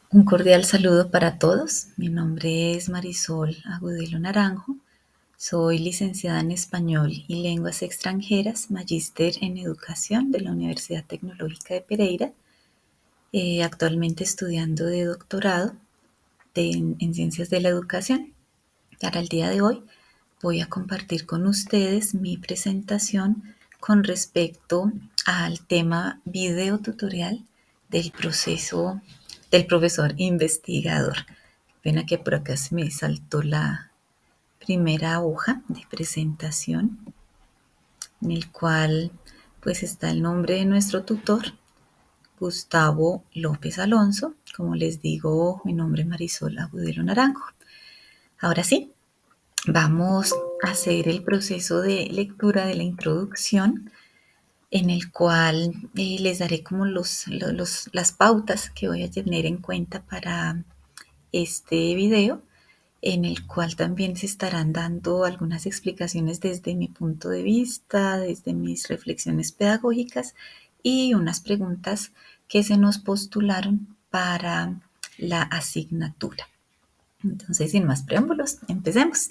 Un cordial saludo para todos. Mi nombre es Marisol Agudelo Naranjo. Soy licenciada en Español y Lenguas Extranjeras, magíster en Educación de la Universidad Tecnológica de Pereira, actualmente estudiando de doctorado en Ciencias de la Educación. Para el día de hoy voy a compartir con ustedes mi presentación con respecto al tema video tutorial del proceso del profesor investigador. Pena que por acá se me saltó la primera hoja de presentación, en el cual pues está el nombre de nuestro tutor, Gustavo López Alonso. Como les digo, mi nombre es Marisol Agudelo Naranjo. Ahora sí, vamos a hacer el proceso de lectura de la introducción, en el cual les daré como las pautas que voy a tener en cuenta para este video, en el cual también se estarán dando algunas explicaciones desde mi punto de vista, desde mis reflexiones pedagógicas y unas preguntas que se nos postularon para la asignatura. Entonces, sin más preámbulos, empecemos.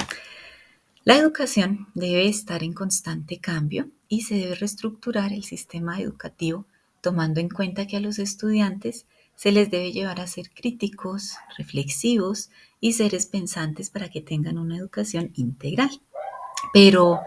La educación debe estar en constante cambio y se debe reestructurar el sistema educativo tomando en cuenta que a los estudiantes se les debe llevar a ser críticos, reflexivos y seres pensantes para que tengan una educación integral. Pero,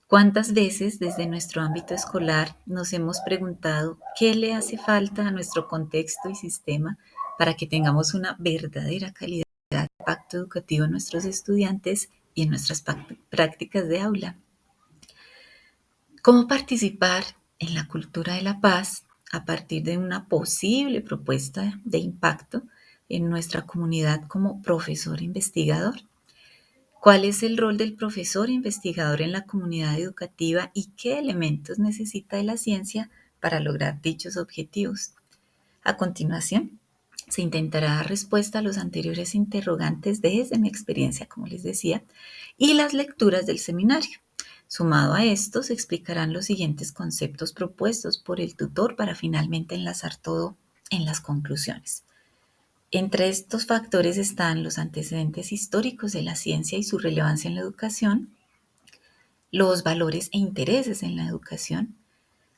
¿cuántas veces desde nuestro ámbito escolar nos hemos preguntado qué le hace falta a nuestro contexto y sistema para que tengamos una verdadera calidad de impacto educativo en nuestros estudiantes y en nuestras prácticas de aula? ¿Cómo participar en la cultura de la paz a partir de una posible propuesta de impacto en nuestra comunidad como profesor investigador? ¿Cuál es el rol del profesor investigador en la comunidad educativa y qué elementos necesita de la ciencia para lograr dichos objetivos? A continuación, se intentará dar respuesta a los anteriores interrogantes desde mi experiencia, como les decía, y las lecturas del seminario. Sumado a esto, se explicarán los siguientes conceptos propuestos por el tutor para finalmente enlazar todo en las conclusiones. Entre estos factores están los antecedentes históricos de la ciencia y su relevancia en la educación, los valores e intereses en la educación,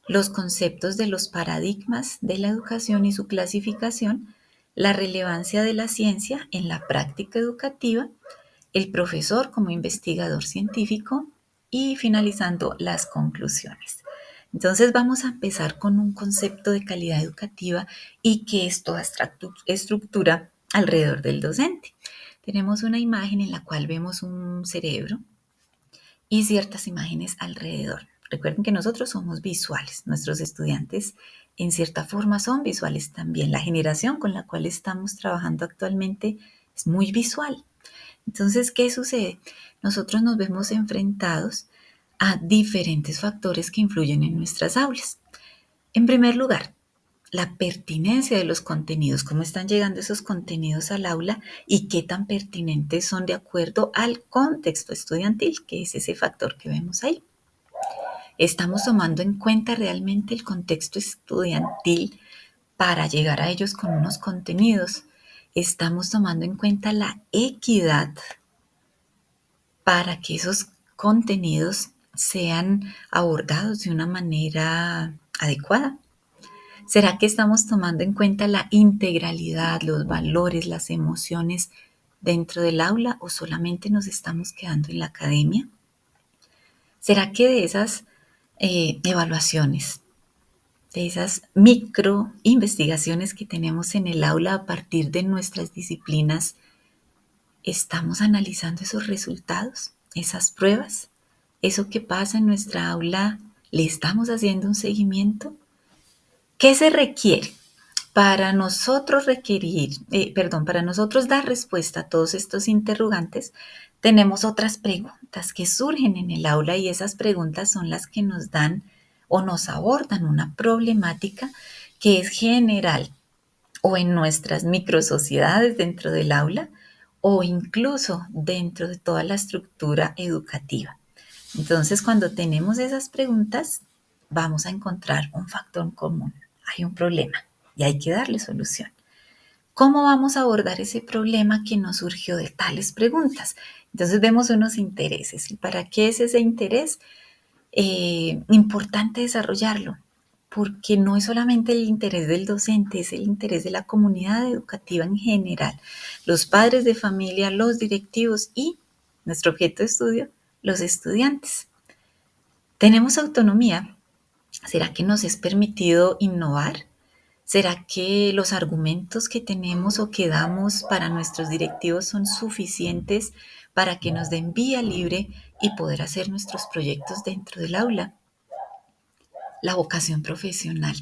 los conceptos de los paradigmas de la educación y su clasificación, la relevancia de la ciencia en la práctica educativa, el profesor como investigador científico y finalizando las conclusiones. Entonces vamos a empezar con un concepto de calidad educativa y que es toda estructura alrededor del docente. Tenemos una imagen en la cual vemos un cerebro y ciertas imágenes alrededor. Recuerden que nosotros somos visuales, nuestros estudiantes en cierta forma son visuales también. La generación con la cual estamos trabajando actualmente es muy visual. Entonces, ¿qué sucede? Nosotros nos vemos enfrentados a diferentes factores que influyen en nuestras aulas. En primer lugar, la pertinencia de los contenidos, cómo están llegando esos contenidos al aula y qué tan pertinentes son de acuerdo al contexto estudiantil, que es ese factor que vemos ahí. Estamos tomando en cuenta realmente el contexto estudiantil para llegar a ellos con unos contenidos. Estamos tomando en cuenta la equidad para que esos contenidos sean abordados de una manera adecuada. ¿Será que estamos tomando en cuenta la integralidad, los valores, las emociones dentro del aula o solamente nos estamos quedando en la academia? ¿Será que de esas evaluaciones, de esas micro investigaciones que tenemos en el aula a partir de nuestras disciplinas, estamos analizando esos resultados, esas pruebas, eso que pasa en nuestra aula, le estamos haciendo un seguimiento? ¿Qué se requiere para nosotros para nosotros dar respuesta a todos estos interrogantes? Tenemos otras preguntas que surgen en el aula y esas preguntas son las que nos dan o nos abordan una problemática que es general o en nuestras microsociedades dentro del aula o incluso dentro de toda la estructura educativa. Entonces, cuando tenemos esas preguntas, vamos a encontrar un factor en común. Hay un problema y hay que darle solución. ¿Cómo vamos a abordar ese problema que nos surgió de tales preguntas? Entonces vemos unos intereses. ¿Y para qué es ese interés? Importante desarrollarlo, porque no es solamente el interés del docente, es el interés de la comunidad educativa en general, los padres de familia, los directivos y nuestro objeto de estudio, los estudiantes. ¿Tenemos autonomía? ¿Será que nos es permitido innovar? ¿Será que los argumentos que tenemos o que damos para nuestros directivos son suficientes para que nos den vía libre y poder hacer nuestros proyectos dentro del aula? La vocación profesional.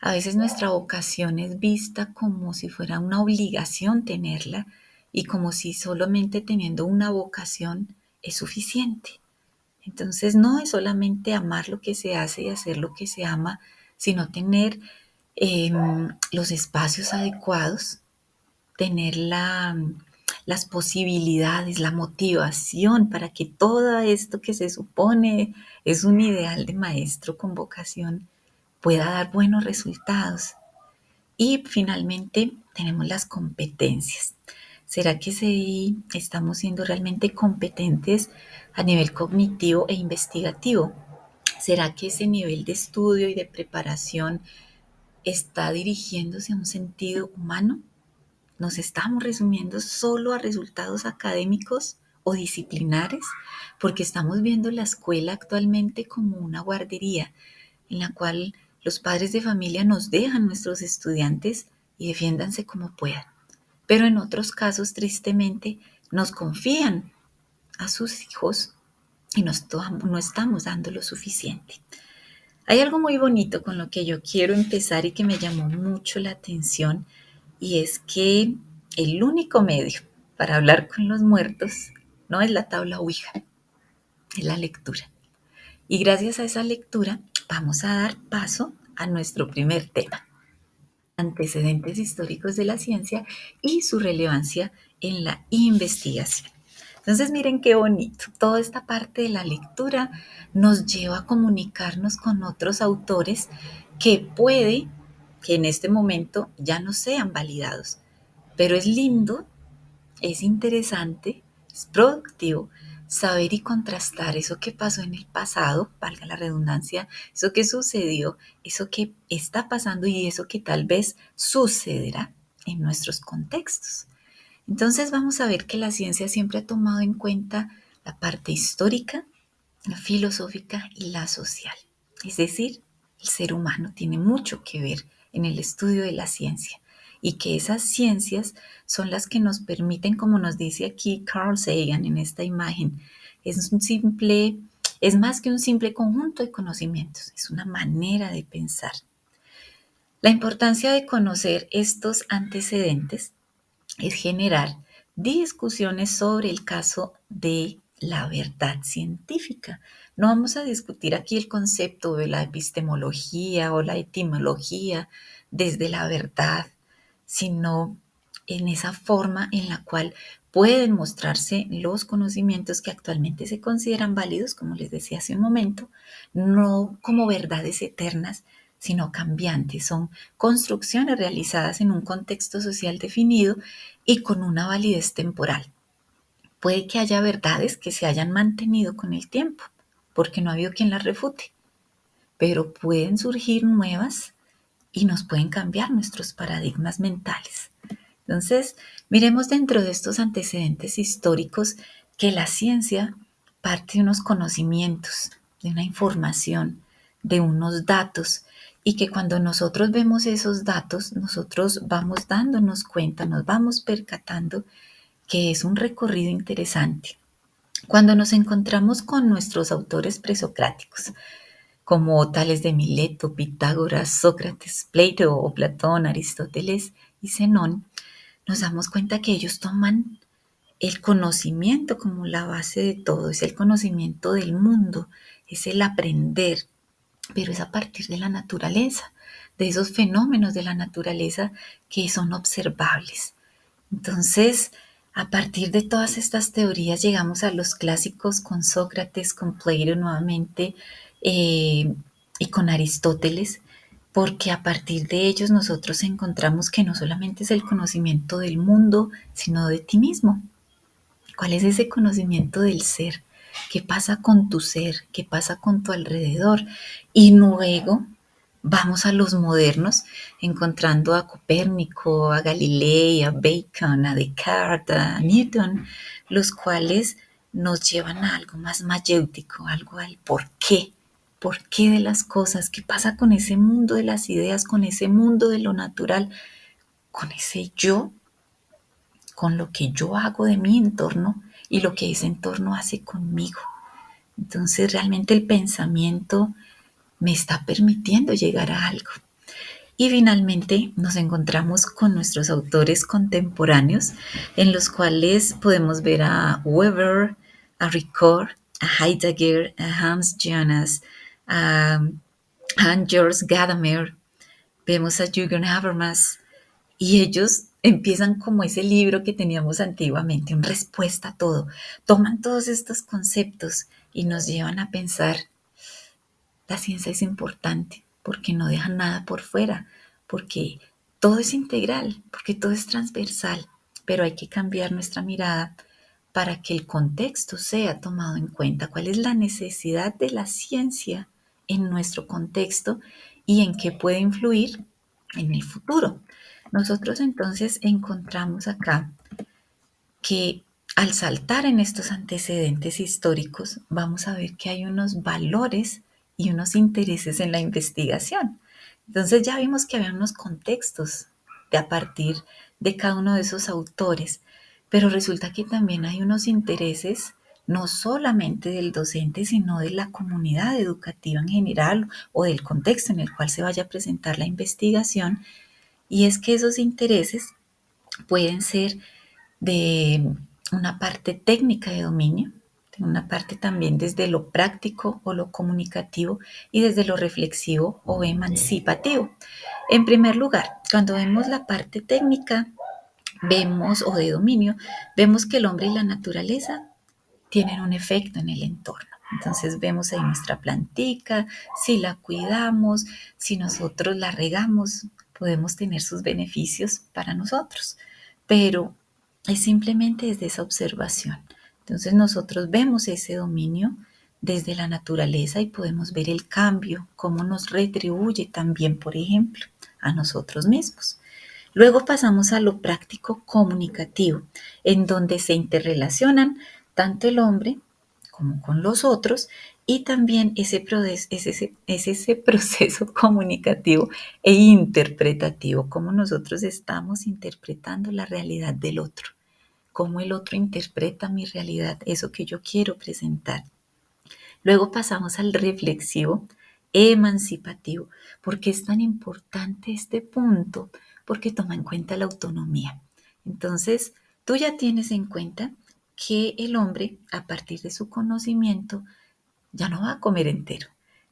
A veces nuestra vocación es vista como si fuera una obligación tenerla y como si solamente teniendo una vocación es suficiente. Entonces no es solamente amar lo que se hace y hacer lo que se ama, sino tener eh, los espacios adecuados, tener las posibilidades, la motivación para que todo esto que se supone es un ideal de maestro con vocación pueda dar buenos resultados. Y finalmente tenemos las competencias. ¿Será que sí estamos siendo realmente competentes a nivel cognitivo e investigativo? ¿Será que ese nivel de estudio y de preparación está dirigiéndose a un sentido humano? ¿Nos estamos resumiendo solo a resultados académicos o disciplinares? Porque estamos viendo la escuela actualmente como una guardería en la cual los padres de familia nos dejan nuestros estudiantes y defiéndanse como puedan. Pero en otros casos, tristemente, nos confían a sus hijos y no estamos dando lo suficiente. Hay algo muy bonito con lo que yo quiero empezar y que me llamó mucho la atención, y es que el único medio para hablar con los muertos no es la tabla Ouija, es la lectura. Y gracias a esa lectura vamos a dar paso a nuestro primer tema: antecedentes históricos de la ciencia y su relevancia en la investigación. Entonces miren qué bonito, toda esta parte de la lectura nos lleva a comunicarnos con otros autores que puede que en este momento ya no sean validados, pero es lindo, es interesante, es productivo saber y contrastar eso que pasó en el pasado, valga la redundancia, eso que sucedió, eso que está pasando y eso que tal vez sucederá en nuestros contextos. Entonces vamos a ver que la ciencia siempre ha tomado en cuenta la parte histórica, la filosófica y la social. Es decir, el ser humano tiene mucho que ver en el estudio de la ciencia y que esas ciencias son las que nos permiten, como nos dice aquí Carl Sagan en esta imagen, es más que un simple conjunto de conocimientos, es una manera de pensar. La importancia de conocer estos antecedentes es generar discusiones sobre el caso de la verdad científica. No vamos a discutir aquí el concepto de la epistemología o la etimología desde la verdad, sino en esa forma en la cual pueden mostrarse los conocimientos que actualmente se consideran válidos, como les decía hace un momento, no como verdades eternas, sino cambiantes. Son construcciones realizadas en un contexto social definido y con una validez temporal. Puede que haya verdades que se hayan mantenido con el tiempo, porque no ha habido quien las refute, pero pueden surgir nuevas y nos pueden cambiar nuestros paradigmas mentales. Entonces, miremos dentro de estos antecedentes históricos que la ciencia parte de unos conocimientos, de una información, de unos datos, y que cuando nosotros vemos esos datos, nosotros vamos dándonos cuenta, nos vamos percatando que es un recorrido interesante. Cuando nos encontramos con nuestros autores presocráticos, como Tales de Mileto, Pitágoras, Sócrates, Plato o Platón, Aristóteles y Zenón, nos damos cuenta que ellos toman el conocimiento como la base de todo, es el conocimiento del mundo, es el aprender, pero es a partir de la naturaleza, de esos fenómenos de la naturaleza que son observables. Entonces, a partir de todas estas teorías llegamos a los clásicos con Sócrates, con Plato nuevamente, y con Aristóteles, porque a partir de ellos nosotros encontramos que no solamente es el conocimiento del mundo, sino de ti mismo. ¿Cuál es ese conocimiento del ser? ¿Qué pasa con tu ser? ¿Qué pasa con tu alrededor? Y luego vamos a los modernos, encontrando a Copérnico, a Galilei, a Bacon, a Descartes, a Newton, los cuales nos llevan a algo más mayéutico, algo al por qué de las cosas, qué pasa con ese mundo de las ideas, con ese mundo de lo natural, con ese yo, con lo que yo hago de mi entorno y lo que ese entorno hace conmigo. Entonces realmente el pensamiento me está permitiendo llegar a algo. Y finalmente nos encontramos con nuestros autores contemporáneos, en los cuales podemos ver a Weber, a Ricord, a Heidegger, a Hans Jonas, a Hans-Georg Gadamer, vemos a Jürgen Habermas, y ellos empiezan como ese libro que teníamos antiguamente, una respuesta a todo. Toman todos estos conceptos y nos llevan a pensar, la ciencia es importante porque no deja nada por fuera, porque todo es integral, porque todo es transversal, pero hay que cambiar nuestra mirada para que el contexto sea tomado en cuenta. ¿Cuál es la necesidad de la ciencia en nuestro contexto y en qué puede influir en el futuro? Nosotros entonces encontramos acá que al saltar en estos antecedentes históricos, vamos a ver que hay unos valores y unos intereses en la investigación. Entonces ya vimos que había unos contextos de a partir de cada uno de esos autores, pero resulta que también hay unos intereses no solamente del docente, sino de la comunidad educativa en general o del contexto en el cual se vaya a presentar la investigación, y es que esos intereses pueden ser de una parte técnica de dominio, de una parte también desde lo práctico o lo comunicativo y desde lo reflexivo o emancipativo. En primer lugar, cuando vemos la parte técnica, vemos o de dominio, vemos que el hombre y la naturaleza tienen un efecto en el entorno. Entonces vemos ahí nuestra plantica, si la cuidamos, si nosotros la regamos, podemos tener sus beneficios para nosotros. Pero es simplemente desde esa observación. Entonces nosotros vemos ese dominio desde la naturaleza y podemos ver el cambio, cómo nos retribuye también, por ejemplo, a nosotros mismos. Luego pasamos a lo práctico comunicativo, en donde se interrelacionan tanto el hombre como con los otros, y también es ese proceso comunicativo e interpretativo, cómo nosotros estamos interpretando la realidad del otro, cómo el otro interpreta mi realidad, eso que yo quiero presentar. Luego pasamos al reflexivo emancipativo. ¿Por qué es tan importante este punto? Porque toma en cuenta la autonomía. Entonces, tú ya tienes en cuenta que el hombre, a partir de su conocimiento, ya no va a comer entero.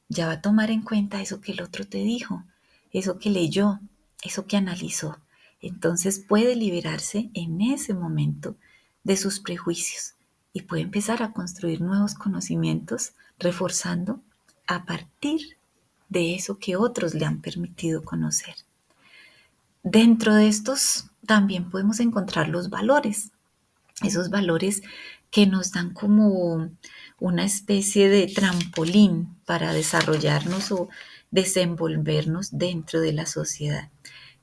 Ya va a tomar en cuenta eso que el otro te dijo, eso que leyó, eso que analizó. Entonces puede liberarse en ese momento de sus prejuicios y puede empezar a construir nuevos conocimientos, reforzando a partir de eso que otros le han permitido conocer. Dentro de estos también podemos encontrar los valores, esos valores que nos dan como una especie de trampolín para desarrollarnos o desenvolvernos dentro de la sociedad.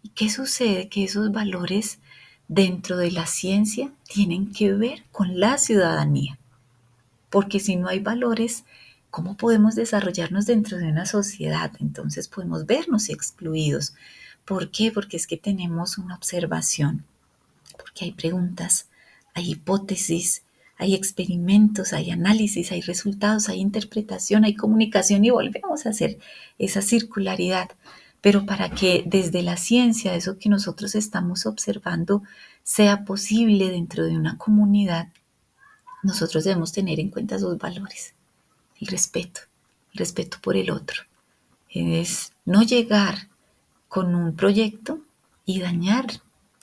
¿Y qué sucede? Que esos valores dentro de la ciencia tienen que ver con la ciudadanía, porque si no hay valores, ¿cómo podemos desarrollarnos dentro de una sociedad? Entonces podemos vernos excluidos. ¿Por qué? Porque es que tenemos una observación, porque hay preguntas, hay hipótesis, hay experimentos, hay análisis, hay resultados, hay interpretación, hay comunicación y volvemos a hacer esa circularidad. Pero para que desde la ciencia, eso que nosotros estamos observando, sea posible dentro de una comunidad, nosotros debemos tener en cuenta sus valores, el respeto por el otro. Es no llegar con un proyecto y dañar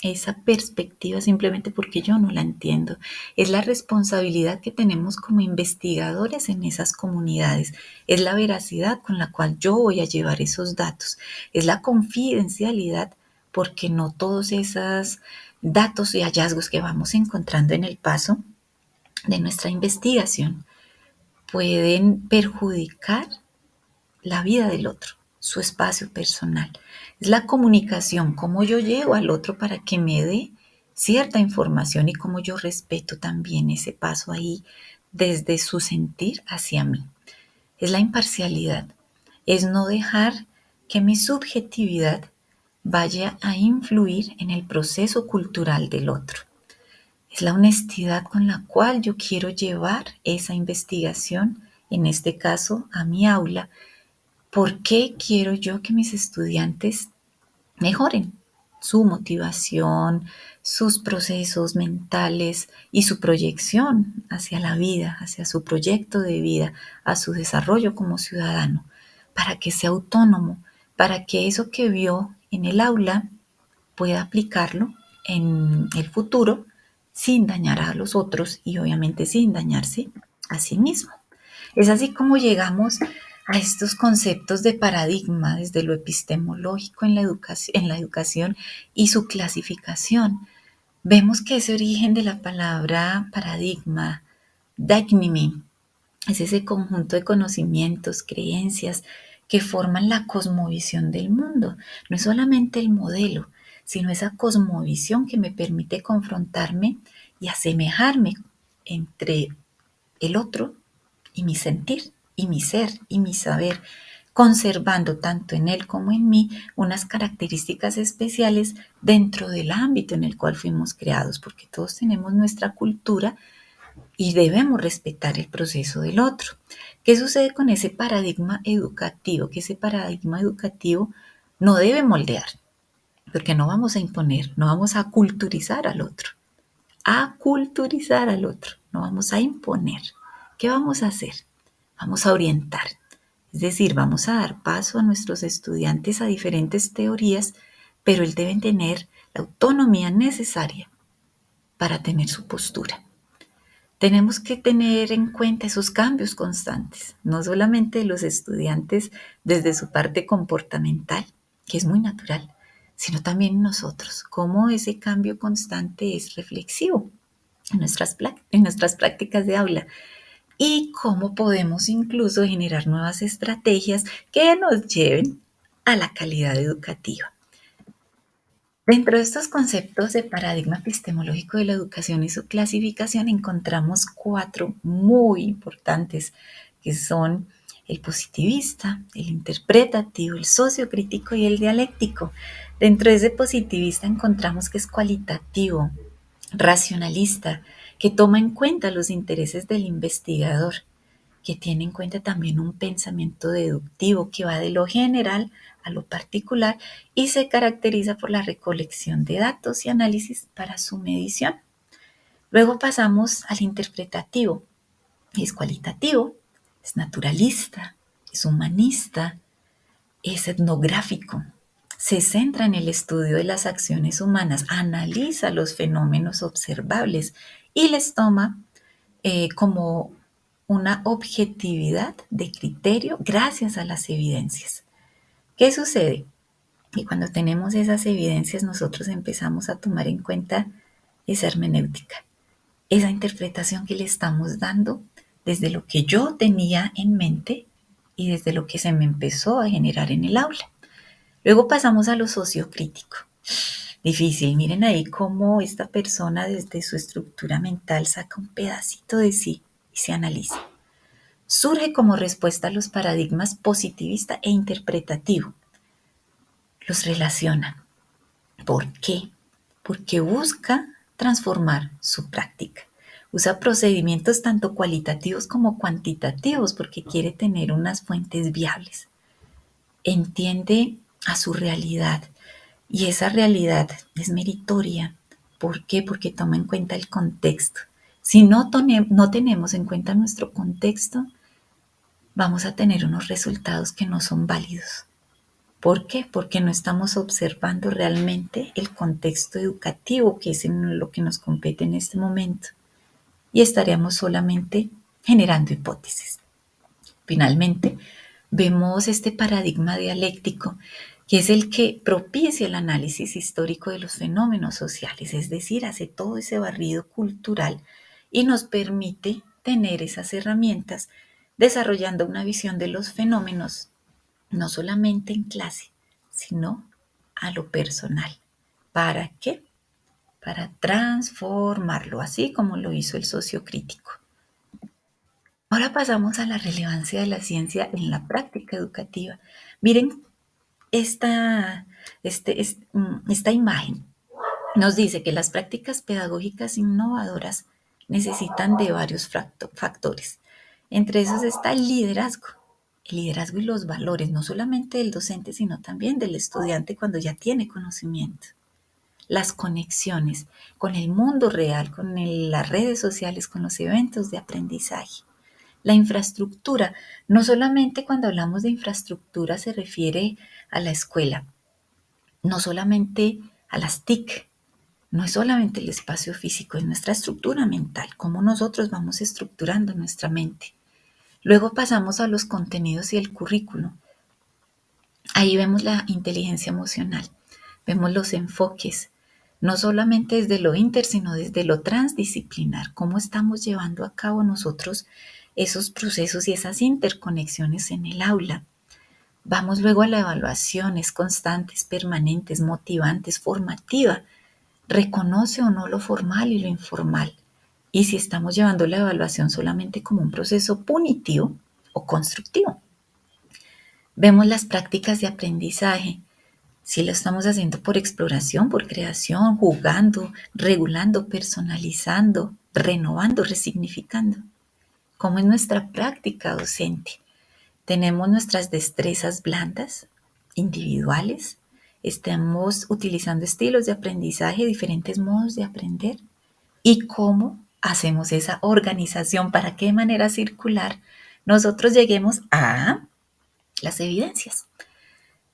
esa perspectiva simplemente porque yo no la entiendo. Es la responsabilidad que tenemos como investigadores en esas comunidades. Es la veracidad con la cual yo voy a llevar esos datos. Es la confidencialidad porque no todos esos datos y hallazgos que vamos encontrando en el paso de nuestra investigación pueden perjudicar la vida del otro, su espacio personal. Es la comunicación, cómo yo llego al otro para que me dé cierta información y cómo yo respeto también ese paso ahí desde su sentir hacia mí. Es la imparcialidad, es no dejar que mi subjetividad vaya a influir en el proceso cultural del otro. Es la honestidad con la cual yo quiero llevar esa investigación, en este caso a mi aula. ¿Por qué quiero yo que mis estudiantes mejoren su motivación, sus procesos mentales y su proyección hacia la vida, hacia su proyecto de vida, a su desarrollo como ciudadano, para que sea autónomo, para que eso que vio en el aula pueda aplicarlo en el futuro sin dañar a los otros y obviamente sin dañarse a sí mismo? Es así como llegamos a estos conceptos de paradigma desde lo epistemológico en la educación y su clasificación. Vemos que ese origen de la palabra paradigma, dagnimi, es ese conjunto de conocimientos, creencias que forman la cosmovisión del mundo. No es solamente el modelo, sino esa cosmovisión que me permite confrontarme y asemejarme entre el otro y mi sentir y mi ser y mi saber, conservando tanto en él como en mí unas características especiales dentro del ámbito en el cual fuimos creados, porque todos tenemos nuestra cultura y debemos respetar el proceso del otro. ¿Qué sucede con ese paradigma educativo? Que ese paradigma educativo no debe moldear, porque no vamos a imponer, no vamos a culturizar al otro, no vamos a imponer. ¿Qué vamos a hacer? Vamos a orientar, es decir, vamos a dar paso a nuestros estudiantes a diferentes teorías, pero él debe tener la autonomía necesaria para tener su postura. Tenemos que tener en cuenta esos cambios constantes, no solamente de los estudiantes desde su parte comportamental, que es muy natural, sino también nosotros, cómo ese cambio constante es reflexivo en nuestras prácticas de aula y cómo podemos incluso generar nuevas estrategias que nos lleven a la calidad educativa. Dentro de estos conceptos de paradigma epistemológico de la educación y su clasificación encontramos cuatro muy importantes, que son el positivista, el interpretativo, el sociocrítico y el dialéctico. Dentro de ese positivista encontramos que es cualitativo, racionalista, que toma en cuenta los intereses del investigador, que tiene en cuenta también un pensamiento deductivo que va de lo general a lo particular y se caracteriza por la recolección de datos y análisis para su medición. Luego pasamos al interpretativo. Es cualitativo, es naturalista, es humanista, es etnográfico. Se centra en el estudio de las acciones humanas, analiza los fenómenos observables y les toma como una objetividad de criterio gracias a las evidencias. ¿Qué sucede? Y cuando tenemos esas evidencias, nosotros empezamos a tomar en cuenta esa hermenéutica, esa interpretación que le estamos dando desde lo que yo tenía en mente y desde lo que se me empezó a generar en el aula. Luego pasamos a lo sociocrítico. Difícil, miren ahí cómo esta persona desde su estructura mental saca un pedacito de sí y se analiza. Surge como respuesta a los paradigmas positivista e interpretativo. Los relaciona. ¿Por qué? Porque busca transformar su práctica. Usa procedimientos tanto cualitativos como cuantitativos porque quiere tener unas fuentes viables. Entiende a su realidad y esa realidad es meritoria. ¿Por qué? Porque toma en cuenta el contexto. Si no tenemos en cuenta nuestro contexto, vamos a tener unos resultados que no son válidos. ¿Por qué? Porque no estamos observando realmente el contexto educativo, que es en lo que nos compete en este momento, y estaríamos solamente generando hipótesis. Finalmente, vemos este paradigma dialéctico, que es el que propicia el análisis histórico de los fenómenos sociales, es decir, hace todo ese barrido cultural y nos permite tener esas herramientas desarrollando una visión de los fenómenos, no solamente en clase, sino a lo personal. ¿Para qué? Para transformarlo, así como lo hizo el sociocrítico. Ahora pasamos a la relevancia de la ciencia en la práctica educativa. Miren, esta imagen nos dice que las prácticas pedagógicas innovadoras necesitan de varios factores. Entre esos está el liderazgo y los valores, no solamente del docente, sino también del estudiante cuando ya tiene conocimiento. Las conexiones con el mundo real, con las redes sociales, con los eventos de aprendizaje. La infraestructura, no solamente cuando hablamos de infraestructura se refiere a la escuela, no solamente a las TIC, no es solamente el espacio físico, es nuestra estructura mental, cómo nosotros vamos estructurando nuestra mente. Luego pasamos a los contenidos y el currículo. Ahí vemos la inteligencia emocional, vemos los enfoques, no solamente desde lo inter, sino desde lo transdisciplinar, cómo estamos llevando a cabo nosotros esos procesos y esas interconexiones en el aula. Vamos luego a la evaluación, es constantes, permanentes, motivantes, formativa. Reconoce o no lo formal y lo informal. Y si estamos llevando la evaluación solamente como un proceso punitivo o constructivo. Vemos las prácticas de aprendizaje. Si lo estamos haciendo por exploración, por creación, jugando, regulando, personalizando, renovando, resignificando. ¿Cómo es nuestra práctica docente? Tenemos nuestras destrezas blandas, individuales. Estamos utilizando estilos de aprendizaje, diferentes modos de aprender. ¿Y cómo hacemos esa organización para que de manera circular nosotros lleguemos a las evidencias?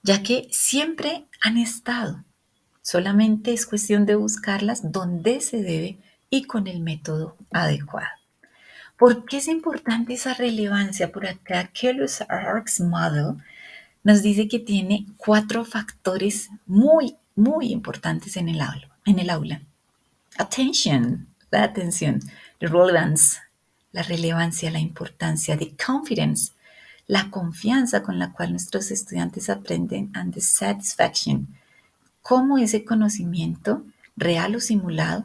Ya que siempre han estado, solamente es cuestión de buscarlas donde se debe y con el método adecuado. ¿Por qué es importante esa relevancia? Por acá, Kellogg-Arcs Model nos dice que tiene 4 factores muy importantes en el aula. Attention, la atención, the relevance, la relevancia, la importancia, the confidence, la confianza con la cual nuestros estudiantes aprenden, and the satisfaction, cómo ese conocimiento, real o simulado,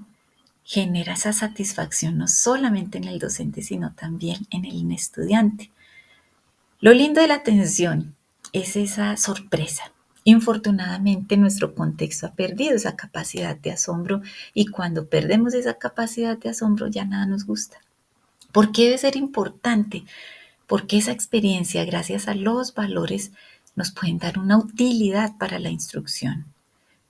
genera esa satisfacción no solamente en el docente, sino también en el estudiante. Lo lindo de la atención es esa sorpresa. Infortunadamente, nuestro contexto ha perdido esa capacidad de asombro y cuando perdemos esa capacidad de asombro ya nada nos gusta. ¿Por qué debe ser importante? Porque esa experiencia, gracias a los valores, nos pueden dar una utilidad para la instrucción.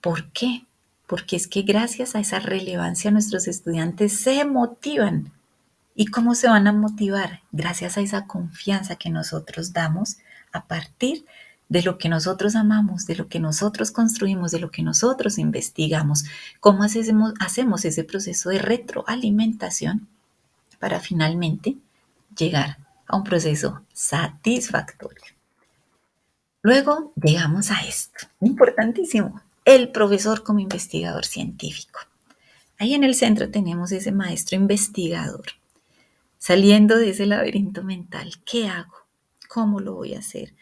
¿Por qué? Porque es que gracias a esa relevancia nuestros estudiantes se motivan. ¿Y cómo se van a motivar? Gracias a esa confianza que nosotros damos a partir de lo que nosotros amamos, de lo que nosotros construimos, de lo que nosotros investigamos. ¿Cómo hacemos ese proceso de retroalimentación para finalmente llegar a un proceso satisfactorio? Luego llegamos a esto, importantísimo, el profesor como investigador científico. Ahí en el centro tenemos ese maestro investigador. Saliendo de ese laberinto mental, ¿qué hago? ¿Cómo lo voy a hacer?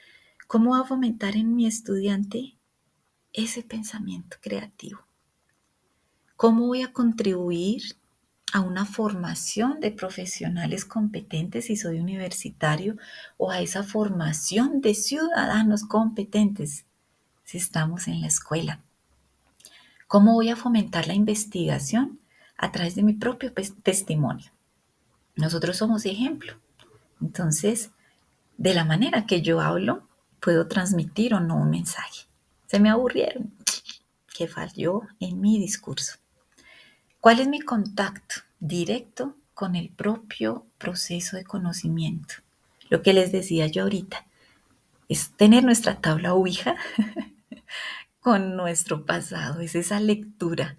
¿Cómo va a fomentar en mi estudiante ese pensamiento creativo? ¿Cómo voy a contribuir a una formación de profesionales competentes si soy universitario o a esa formación de ciudadanos competentes si estamos en la escuela? ¿Cómo voy a fomentar la investigación a través de mi propio testimonio? Nosotros somos ejemplo. Entonces, de la manera que yo hablo, puedo transmitir o no un mensaje. Se me aburrieron. ¿Qué falló en mi discurso? ¿Cuál es mi contacto directo con el propio proceso de conocimiento? Lo que les decía yo ahorita, es tener nuestra tabla Ouija con nuestro pasado, es esa lectura,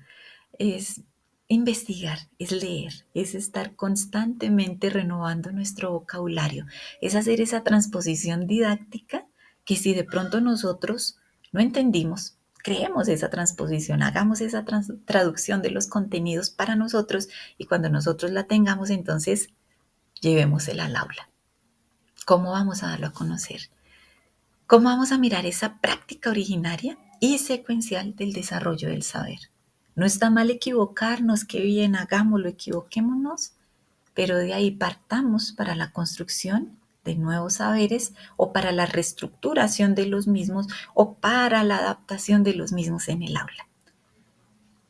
es investigar, es leer, es estar constantemente renovando nuestro vocabulario, es hacer esa transposición didáctica que si de pronto nosotros no entendimos, creemos esa transposición, hagamos esa traducción de los contenidos para nosotros y cuando nosotros la tengamos, entonces llevémosela al aula. ¿Cómo vamos a darlo a conocer? ¿Cómo vamos a mirar esa práctica originaria y secuencial del desarrollo del saber? No está mal equivocarnos, qué bien, hagámoslo, equivoquémonos, pero de ahí partamos para la construcción de nuevos saberes o para la reestructuración de los mismos o para la adaptación de los mismos en el aula.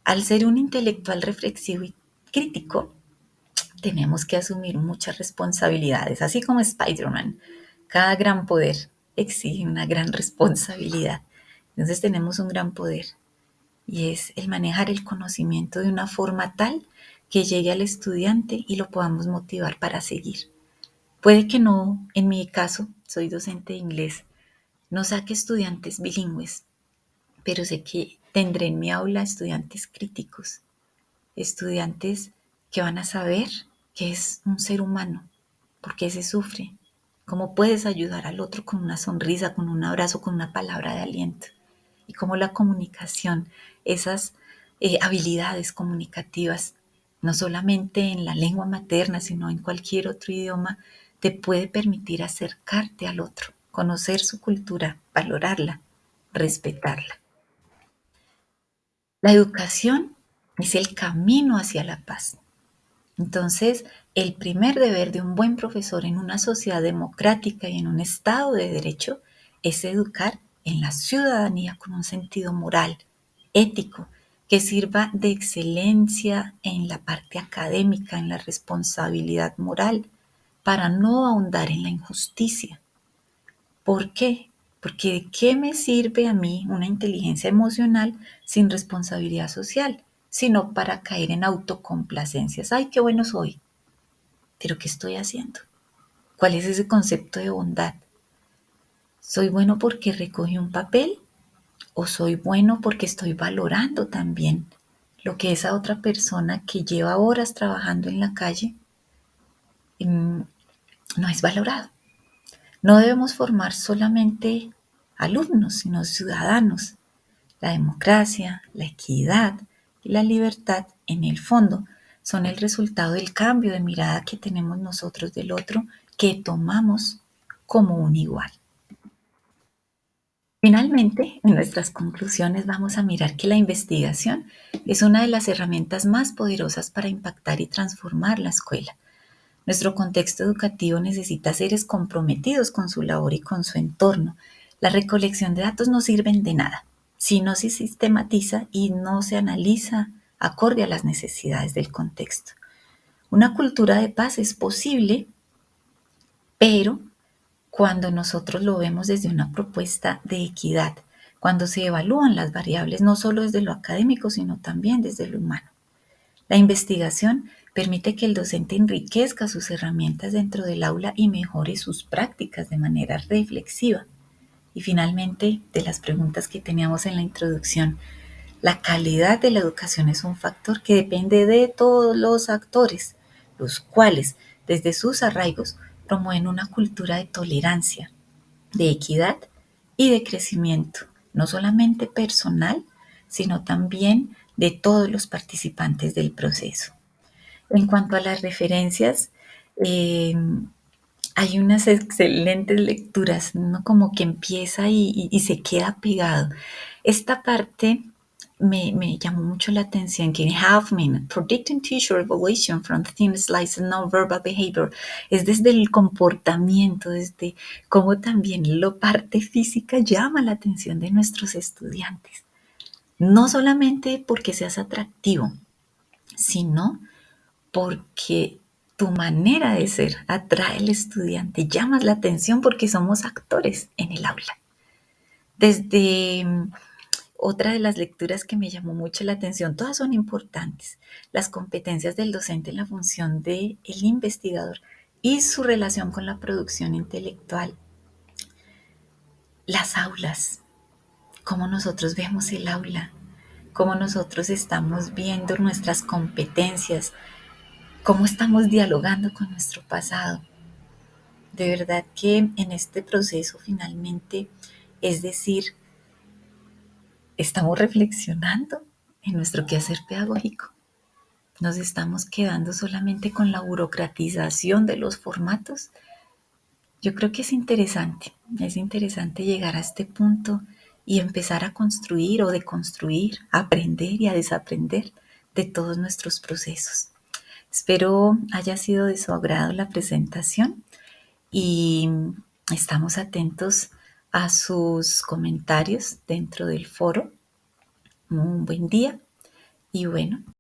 Al ser un intelectual reflexivo y crítico, tenemos que asumir muchas responsabilidades, así como Spider-Man. Cada gran poder exige una gran responsabilidad. Entonces tenemos un gran poder y es el manejar el conocimiento de una forma tal que llegue al estudiante y lo podamos motivar para seguir. Puede que no, en mi caso, soy docente de inglés, no saque estudiantes bilingües, pero sé que tendré en mi aula estudiantes críticos, estudiantes que van a saber que es un ser humano, porque se sufre, cómo puedes ayudar al otro con una sonrisa, con un abrazo, con una palabra de aliento, y cómo la comunicación, esas habilidades comunicativas, no solamente en la lengua materna, sino en cualquier otro idioma, te puede permitir acercarte al otro, conocer su cultura, valorarla, respetarla. La educación es el camino hacia la paz. Entonces, el primer deber de un buen profesor en una sociedad democrática y en un Estado de Derecho es educar en la ciudadanía con un sentido moral, ético, que sirva de excelencia en la parte académica, en la responsabilidad moral, para no ahondar en la injusticia. ¿Por qué? Porque ¿de qué me sirve a mí una inteligencia emocional sin responsabilidad social? Sino para caer en autocomplacencias. ¡Ay, qué bueno soy! Pero ¿qué estoy haciendo? ¿Cuál es ese concepto de bondad? ¿Soy bueno porque recogí un papel o soy bueno porque estoy valorando también lo que esa otra persona que lleva horas trabajando en la calle no es valorado? No debemos formar solamente alumnos, sino ciudadanos. La democracia, la equidad y la libertad, en el fondo, son el resultado del cambio de mirada que tenemos nosotros del otro, que tomamos como un igual. Finalmente, en nuestras conclusiones vamos a mirar que la investigación es una de las herramientas más poderosas para impactar y transformar la escuela. Nuestro contexto educativo necesita seres comprometidos con su labor y con su entorno. La recolección de datos no sirven de nada si no se sistematiza y no se analiza acorde a las necesidades del contexto. Una cultura de paz es posible, pero cuando nosotros lo vemos desde una propuesta de equidad, cuando se evalúan las variables no solo desde lo académico, sino también desde lo humano. La investigación permite que el docente enriquezca sus herramientas dentro del aula y mejore sus prácticas de manera reflexiva. Y finalmente, de las preguntas que teníamos en la introducción, la calidad de la educación es un factor que depende de todos los actores, los cuales, desde sus arraigos, promueven una cultura de tolerancia, de equidad y de crecimiento, no solamente personal, sino también de todos los participantes del proceso. En cuanto a las referencias, eh, hay unas excelentes lecturas, ¿no? Como que empieza y se queda pegado. Esta parte me llamó mucho la atención, que Huffman, Predicting Teacher Evaluation from Thin Slices of Non-Verbal Behavior, es desde el comportamiento, desde cómo también la parte física llama la atención de nuestros estudiantes. No solamente porque seas atractivo, sino porque tu manera de ser atrae al estudiante, llamas la atención porque somos actores en el aula. Desde otra de las lecturas que me llamó mucho la atención, todas son importantes, las competencias del docente en la función del investigador y su relación con la producción intelectual. Las aulas, cómo nosotros vemos el aula, cómo nosotros estamos viendo nuestras competencias, cómo estamos dialogando con nuestro pasado. De verdad que en este proceso finalmente, es decir, estamos reflexionando en nuestro quehacer pedagógico. Nos estamos quedando solamente con la burocratización de los formatos. Yo creo que es interesante llegar a este punto y empezar a construir o deconstruir, a aprender y a desaprender de todos nuestros procesos. Espero haya sido de su agrado la presentación y estamos atentos a sus comentarios dentro del foro. Un buen día y bueno,